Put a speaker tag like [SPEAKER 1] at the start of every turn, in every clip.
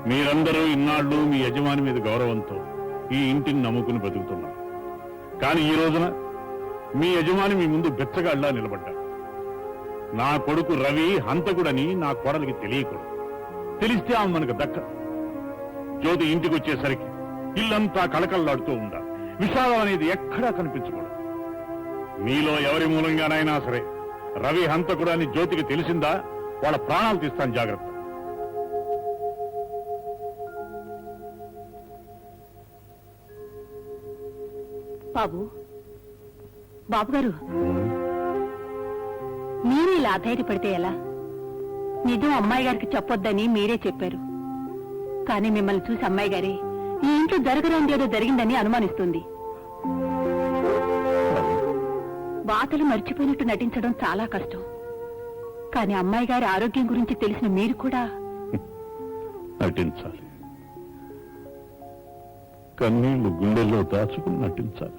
[SPEAKER 1] మీరందరూ ఇన్నాళ్ళు మీ యజమాని మీద గౌరవంతో ఈ ఇంటిని నమ్ముకుని బతుకుతున్నారు. కానీ ఈ రోజున మీ యజమాని మీ ముందు బెచ్చగాళ్ళ నిలబడ్డాడు. నా కొడుకు రవి హంతకుడని నా కోడలికి తెలియకూడదు. తెలిస్తే ఆమె మనకు దక్క. జ్యోతి ఇంటికి వచ్చేసరికి ఇల్లంతా కళకళలాడుతూ ఉండాలి. విషాదం అనేది ఎక్కడా కనిపించకూడదు. మీలో ఎవరి మూలంగానైనా సరే రవి హంతకుడని జ్యోతికి తెలిసిందా, వాళ్ళ ప్రాణాలు తీస్తాను. జాగ్రత్త.
[SPEAKER 2] బాబు, బాబు గారు, మీరు ఇలా ధైర్యపడితే ఎలా? నిజం అమ్మాయి గారికి చెప్పొద్దని మీరే చెప్పారు. కానీ మిమ్మల్ని చూసి అమ్మాయి గారే ఈ ఇంట్లో జరగలేదేదో జరిగిందని అనుమానిస్తుంది. బాధలు మర్చిపోయినట్టు నటించడం చాలా కష్టం. కానీ అమ్మాయి గారి ఆరోగ్యం గురించి తెలిసిన మీరు కూడా
[SPEAKER 1] నటించాలి. కన్నీళ్లు గుండెల్లో దాచుకుని నటించాలి.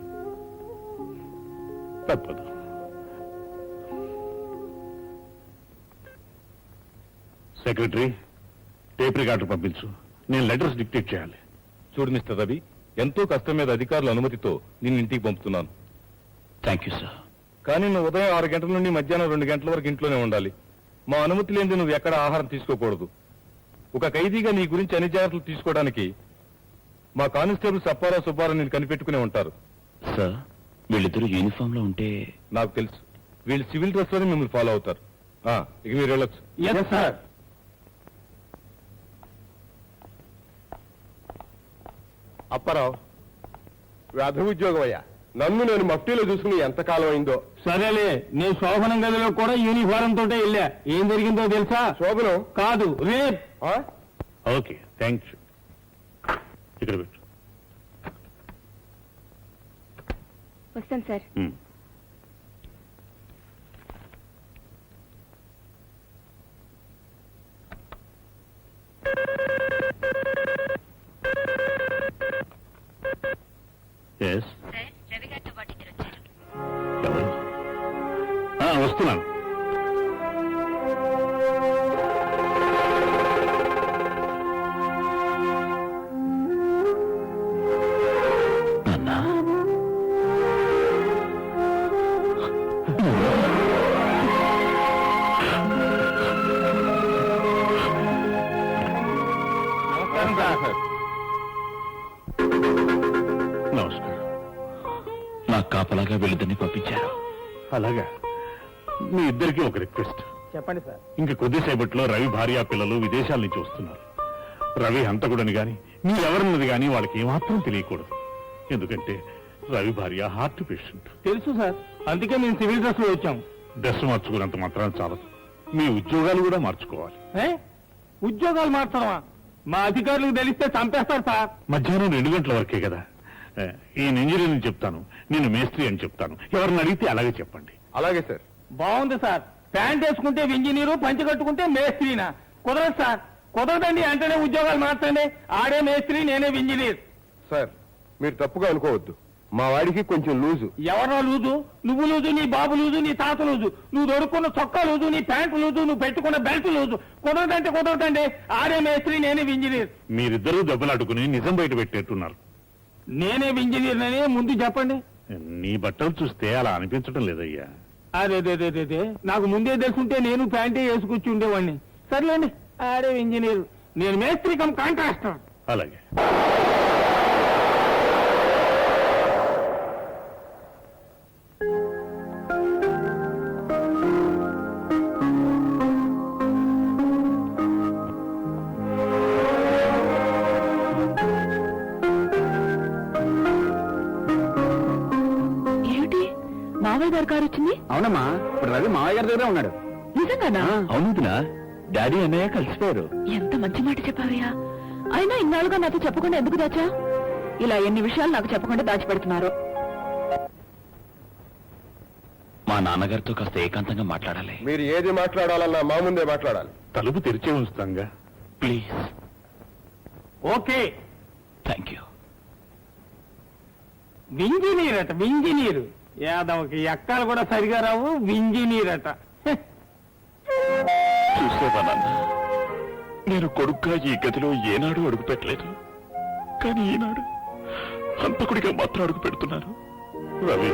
[SPEAKER 1] తప్పదు. సెక్రటరీ, టేప్ రికార్డర్ పంపించు. నేను లెటర్స్ డిక్టేట్ చేయాలి.
[SPEAKER 3] చూడు మిస్టర్ రవి, ఎంతో కష్టం మీద అధికారుల అనుమతితో నిన్ను ఇంటికి పంపుతున్నాను.
[SPEAKER 1] Thank you sir.
[SPEAKER 3] కానీ నువ్వు ఉదయం 6 గంటల నుండి మధ్యాహ్నం 2 గంటల వరకు ఇంట్లోనే ఉండాలి. మా అనుమతి లేనిది నువ్వు ఎక్కడ ఆహారం తీసుకోకూడదు. ఒక ఖైదీగా నీ గురించి అన్ని జాగ్రత్తలు తీసుకోవడానికి మా కానిస్టేబుల్ సప్పారావు సుబ్బారావు నేను కనిపెట్టుకునే ఉంటారు.
[SPEAKER 4] సార్, వీళ్ళిద్దరూ యూనిఫామ్ లో ఉంటే
[SPEAKER 3] నాకు తెలుసు. వీళ్ళు సివిల్ డ్రెస్ లోనే మిమ్మల్ని ఫాలో అవుతారు. ఇక మీరు వెళ్ళొచ్చు.
[SPEAKER 1] సార్.
[SPEAKER 3] అప్పారావు, వ్యాధ ఉద్యోగం అయ్యా. నన్ను నేను మఫ్టీలో చూసుకుని ఎంతకాలం అయిందో.
[SPEAKER 5] సరేలే, నేను శోభనం గదిలో కూడా యూనిఫారం తోటే వెళ్ళా. ఏం జరిగిందో తెలుసా?
[SPEAKER 3] శోభనం
[SPEAKER 5] కాదు, రేప్.
[SPEAKER 1] Okay, thank you. ఇక్కడ పెట్టు.
[SPEAKER 2] వస్తాను సార్.
[SPEAKER 1] వస్తున్నాను. నమస్కారం.
[SPEAKER 4] నాకు కాపలాగా వీళ్ళిద్దరిని పంపించారు.
[SPEAKER 1] అలాగా? మీ ఇద్దరికి ఒక రిక్వెస్ట్.
[SPEAKER 5] చెప్పండి సార్.
[SPEAKER 1] ఇంక కొద్దిసేపట్లో రవి భార్య పిల్లలు విదేశాల నుంచి వస్తున్నారు. రవి హంతకుడని గాని మీరెవరన్నది గాని వాళ్ళకి ఏమాత్రం తెలియకూడదు. ఎందుకంటే రవి భార్య హార్ట్ పేషెంట్.
[SPEAKER 5] తెలుసు సార్, అందుకే మేము సివిల్ డ్రెస్ లో వచ్చాం.
[SPEAKER 1] డ్రెస్ మార్చుకున్నంత మాత్రం చాలదు. మీ ఉద్యోగాలు కూడా మార్చుకోవాలి.
[SPEAKER 5] ఉద్యోగాలు మార్చడమా? మా అధికారులకు తెలిస్తే చంపేస్తారు సార్.
[SPEAKER 1] మధ్యాహ్నం 2 గంటల వరకే కదా. ఈయన ఇంజనీరింగ్ చెప్తాను, నేను మేస్త్రి అని చెప్తాను. ఎవరిని అడిగితే అలాగే చెప్పండి.
[SPEAKER 3] అలాగే సార్.
[SPEAKER 5] బాగుంది సార్. ప్యాంట్ వేసుకుంటే ఇంజనీరు, పంచి కట్టుకుంటే మేస్త్రీనా? కుదరదు సార్, కుదరదండి. అంటేనే ఉద్యోగాలు మార్చండి. ఆడే మేస్త్రి, నేనే ఇంజనీర్.
[SPEAKER 3] సార్, మీరు తప్పుగా అనుకోవద్దు. మా వాడికి కొంచెం లూజు.
[SPEAKER 5] ఎవరో లూజు? నువ్వు లూజు, నీ బాబు లూజు, నీ తాత లూజు, నువ్వు దొరుకున్న చొక్కా లూజు, నీ ప్యాంటు లూజు, నువ్వు పెట్టుకున్న బెల్ట్ లూజు. కుదరదంటే కుదరదండి. ఆడే మేస్త్రి, నేనే ఇంజనీర్.
[SPEAKER 1] మీరిద్దరూ దెబ్బలాడుకుని నిజం బయట పెట్టేట్టున్నారు.
[SPEAKER 5] నేనే ఇంజనీర్ అని ముందు చెప్పండి.
[SPEAKER 1] నీ బట్టలు చూస్తే అలా అనిపించడం లేదయ్యా.
[SPEAKER 5] అదే నాకు ముందే తెలుసుంటే నేను ప్యాంటే వేసుకొచ్చి ఉండేవాడిని. సర్లేండి, ఆడే ఇంజనీర్, నేను మేస్త్రి కమ్ కాంట్రాక్టర్.
[SPEAKER 1] అలాగే.
[SPEAKER 2] మావయ్య గారి కారు వచ్చింది?
[SPEAKER 5] అవునమ్మా, ఇప్పుడు రవి మావయ్య గారి దగ్గర ఉన్నాడు.
[SPEAKER 2] నిజంగానా?
[SPEAKER 4] అవునుదినా, డాడీ అన్నయ్య కలిసిపోయారు.
[SPEAKER 2] ఎంత మంచి మాట చెప్పావయ్యా. అయినా ఇన్నాళ్ళుగా నాతో చెప్పకుండా ఎందుకు దాచా? ఇలా ఎన్ని విషయాలు నాకు చెప్పకుండా దాచిపెడుతున్నారు.
[SPEAKER 4] మా నాన్నగారితో కాస్త ఏకాంతంగా మాట్లాడాలి.
[SPEAKER 3] మీరు ఏది మాట్లాడాలన్నా మా ముందే మాట్లాడాలి.
[SPEAKER 1] తలుపు తెరిచే ఉంచుతాంగా.
[SPEAKER 4] Please.
[SPEAKER 5] Okay,
[SPEAKER 4] thank you.
[SPEAKER 5] Engineer అట, ఇంజనీరు. యాదవకి ఎక్కాలు కూడా సరిగా రావు, ఇంజనీర్ అట.
[SPEAKER 4] చూసేవా నాన్న, నేను కొడుగ్గా ఈ గదిలో ఏనాడు అడుగు పెట్టలేదు, కానీ ఈనాడు హంతకుడిగా మాత్రం అడుగు పెడుతున్నాను. రవి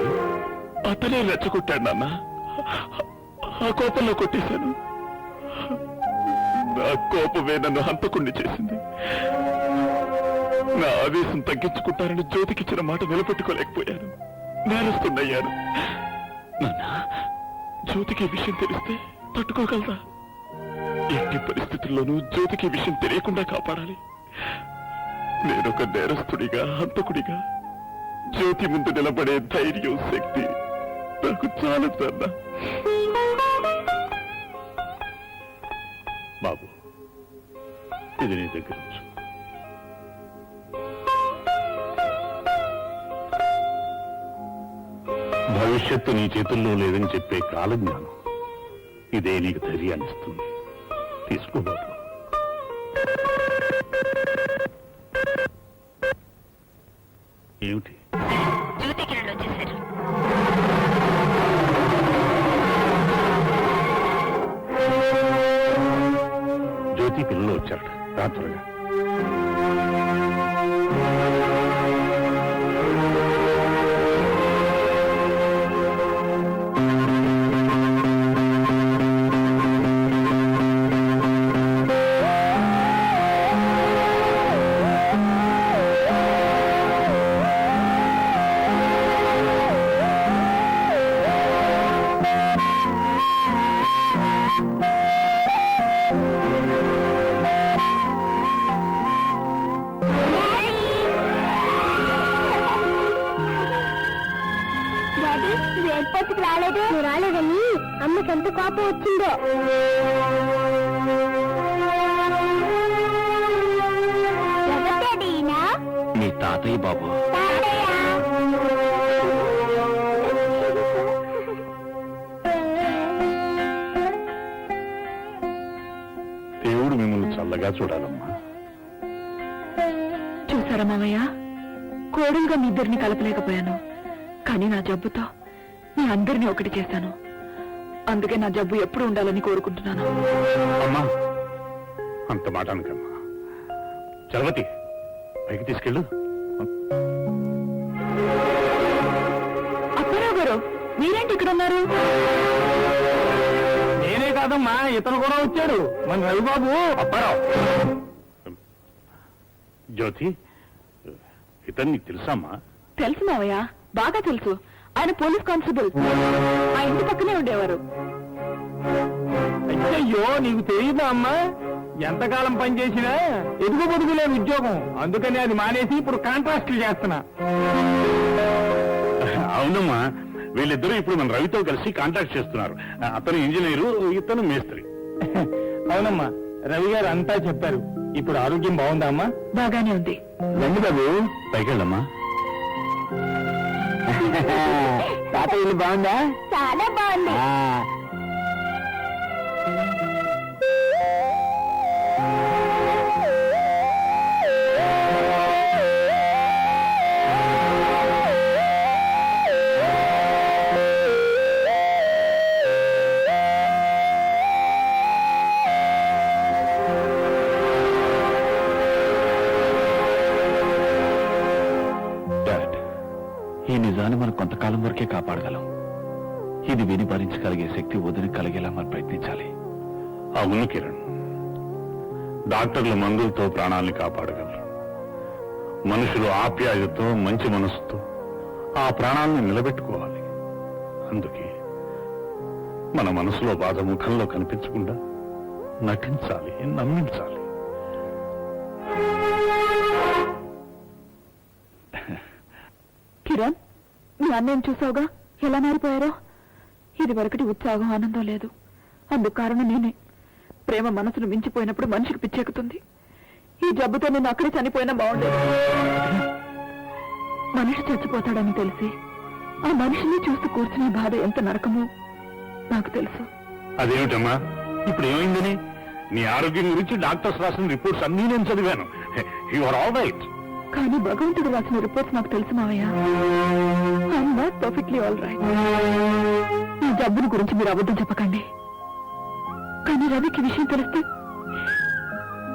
[SPEAKER 4] అతనే రెచ్చగొట్టాడు నాన్న. ఆ కోపంలో కొట్టేశాను. నా కోపమే నన్ను హంతకుణ్ణి చేసింది. నా ఆవేశం తగ్గించుకుంటానని జ్యోతికిచ్చిన మాట నిలబెట్టుకోలేకపోయాను. నేరస్తున్నయ్యాను. నాన్న, జ్యోతికి ఈ విషయం తెలిస్తే తట్టుకోగలదా? ఎట్టి పరిస్థితుల్లోనూ జ్యోతికి ఈ విషయం తెలియకుండా కాపాడాలి. నేనొక నేరస్తుడిగా, హంతకుడిగా జ్యోతి ముందు నిలబడే ధైర్యం, శక్తి నాకు చాలదన్నా.
[SPEAKER 1] బాబు, ఇది నీ దగ్గర ఉంచు. భవిష్యత్తు నీ చేతుల్లో లేదని చెప్పే కాలజ్ఞానం ఇదే నీకు ధైర్యాన్ని ఇస్తుంది. తీసుకో బాబు. ఏమిటి? జ్యోతి పిల్లలు వచ్చారట. రా త్వరగా.
[SPEAKER 6] ఎయిర్పోర్ట్కి రాలేదు. నువ్వు రాలేదని అమ్మకి ఎంత కోపం వచ్చిందో.
[SPEAKER 4] మీ తాతయ్య బాబు.
[SPEAKER 1] దేవుడు మిమ్మల్ని చల్లగా చూడాలమ్మా.
[SPEAKER 2] చూసారా మామయ్య, కోడలుగా మీ ఇద్దరిని కలపలేకపోయాను, కానీ నా జబ్బుతో మీ అందరినీ ఒకటి చేశాను. అందుకే నా జబ్బు ఎప్పుడు ఉండాలని కోరుకుంటున్నాను.
[SPEAKER 1] అమ్మా, అంత మాట అనకమ్మా. చలవతి, పైకి తీసుకెళ్ళు.
[SPEAKER 2] అప్పారావు గారు, మీరేంటి ఇక్కడ ఉన్నారు?
[SPEAKER 5] నేనే కాదమ్మా, ఇతను కూడా వచ్చాడు, మన రవిబాబు.
[SPEAKER 1] అప్పారావు. జ్యోతి, ఇతను నీకు తెలుసామ్మా?
[SPEAKER 2] తెలుసు మావయ్య, బాగా తెలుసు. ఆయన పోలీస్ కానిస్టేబుల్. ఆ ఇంటి పక్కనే ఉండేవారు.
[SPEAKER 5] అయ్యో, నీకు తెలియదా అమ్మా? ఎంతకాలం పనిచేసినా ఎదుగు పొదుగులేని ఉద్యోగం, అందుకని అది మానేసి ఇప్పుడు కాంట్రాక్ట్లు చేస్తున్నా.
[SPEAKER 1] అవునమ్మా, వీళ్ళిద్దరూ ఇప్పుడు మన రవితో కలిసి కాంట్రాక్ట్ చేస్తున్నారు. అతను ఇంజనీరు, ఇతను మేస్త్రి.
[SPEAKER 5] అవునమ్మా, రవి గారు అంతా చెప్పారు. ఇప్పుడు ఆరోగ్యం బాగుందా అమ్మా?
[SPEAKER 2] బాగానే ఉంది.
[SPEAKER 5] రండి బాబు,
[SPEAKER 1] పైకెళ్ళమ్మా.
[SPEAKER 5] తాత ఇల్లు బాగుందా?
[SPEAKER 6] చాలా బాగుంది.
[SPEAKER 4] డాడ్, ఈ నిజాన్ని మనం కొంతకాలం వరకే కాపాడగలం. ఇది విని భరించగలిగే శక్తి వదిలి కలిగేలా మనం ప్రయత్నించాలి.
[SPEAKER 1] అవును కిరణ్, డాక్టర్లు మందులతో ప్రాణాల్ని కాపాడగలరు. మనుషులు ఆప్యాయతతో, మంచి మనసుతో ఆ ప్రాణాలను నిలబెట్టుకోవాలి. అందుకే మన మనసులో బాధ ముఖంలో కనిపించకుండా నటించాలి, నమ్మించాలి.
[SPEAKER 2] కిరణ్, మీ అన్నయ్యను చూసావుగా ఎలా మారిపోయారో. ఇది వరకటి ఉత్సాహం, ఆనందం లేదు. అందుకు కారణం నేనే. ప్రేమ మనసును మించిపోయినప్పుడు మనిషికి పిచ్చెక్కుతుంది. ఈ జబ్బుతో నేను అక్కడే చనిపోయినా బాగుండేది. మనిషి చచ్చిపోతాడని తెలిసి ఆ మనిషిని చూస్తూ కూర్చునే బాధ ఎంత నరకమో నాకు తెలుసు.
[SPEAKER 1] అదేమిటమ్మా, ఇప్పుడు ఏమైందని? నీ ఆరోగ్యం గురించి డాక్టర్స్ రాసిన రిపోర్ట్స్ అన్నీ నేను చదివాను. You are all right.
[SPEAKER 2] కానీ భగవంతుడు రాసిన రిపోర్ట్స్ నాకు తెలుసు మావయ్య. I'm not perfectly all right. ఈ జబ్బుని గురించి మీరు అబద్ధం చెప్పకండి. కానీ రవికి విషయం తెలిస్తే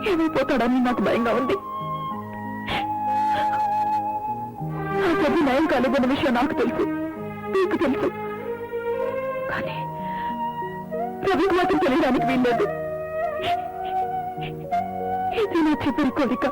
[SPEAKER 2] ఏమైపోతాడని నాకు భయంగా ఉంది. ఆ జబ్బు నయం కాలేదన్న విషయం నాకు తెలుసు, మీకు తెలుసు. కానీ రవికి మాత్రం తెలియడానికి వీల్లేదు. ఇది నా చివరి కోరిక.